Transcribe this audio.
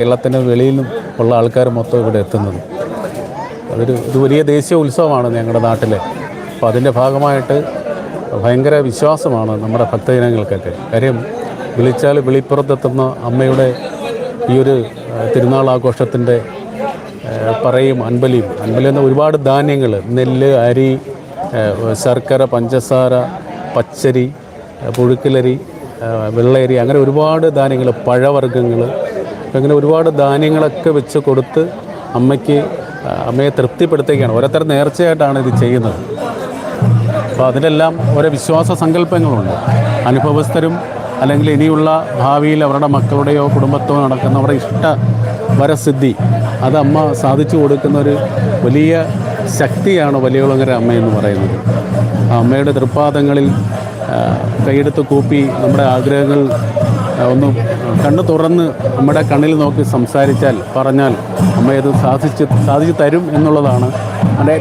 കേരളത്തിന് വെളിയിലും ഉള്ള ആൾക്കാർ മൊത്തം ഇവിടെ എത്തുന്നത്. ഇത് വലിയ ദേശീയ ഉത്സവമാണ് ഞങ്ങളുടെ നാട്ടിലെ. അപ്പോൾ അതിൻ്റെ ഭാഗമായിട്ട് ഭയങ്കര വിശ്വാസമാണ് നമ്മുടെ ഭക്തജനങ്ങൾക്കൊക്കെ. കാര്യം വിളിച്ചാൽ വെളിപ്പുറത്തെത്തുന്ന അമ്മയുടെ ഈ ഒരു തിരുനാൾ ആഘോഷത്തിൻ്റെ പറയും അൻപലിയും എന്ന ഒരുപാട് ധാന്യങ്ങൾ, നെല്ല്, അരി, ശർക്കര, പഞ്ചസാര, പച്ചരി, പുഴുക്കലരി, വെള്ളയരി, അങ്ങനെ ഒരുപാട് ധാന്യങ്ങൾ, പഴവർഗ്ഗങ്ങൾ, അങ്ങനെ ഒരുപാട് ധാന്യങ്ങളൊക്കെ വെച്ച് കൊടുത്ത് അമ്മയെ തൃപ്തിപ്പെടുത്തുകയാണ്. ഓരോരുത്തർ നേർച്ചയായിട്ടാണ് ഇത് ചെയ്യുന്നത്. അപ്പോൾ അതിലെല്ലാം ഓരോ വിശ്വാസ സങ്കല്പങ്ങളുണ്ട്. അനുഭവസ്ഥരും അല്ലെങ്കിൽ ഇനിയുള്ള ഭാവിയിൽ അവരുടെ മക്കളുടെയോ കുടുംബത്തോ നടക്കുന്നവരുടെ ഇഷ്ട വരസിദ്ധി അത് അമ്മ സാധിച്ചു കൊടുക്കുന്ന ഒരു വലിയ ശക്തിയാണ് വലിയകുളങ്ങര അമ്മയെന്ന് പറയുന്നത്. ആ അമ്മയുടെ തൃപ്പാദങ്ങളിൽ കൈയെടുത്ത് കൂപ്പി നമ്മുടെ ആഗ്രഹങ്ങൾ ഒന്ന് കണ്ണ് തുറന്ന് നമ്മുടെ കണ്ണിൽ നോക്കി സംസാരിച്ചാൽ, പറഞ്ഞാൽ അമ്മയത് സാധിച്ചു തരും എന്നുള്ളതാണ് അതിൻ്റെ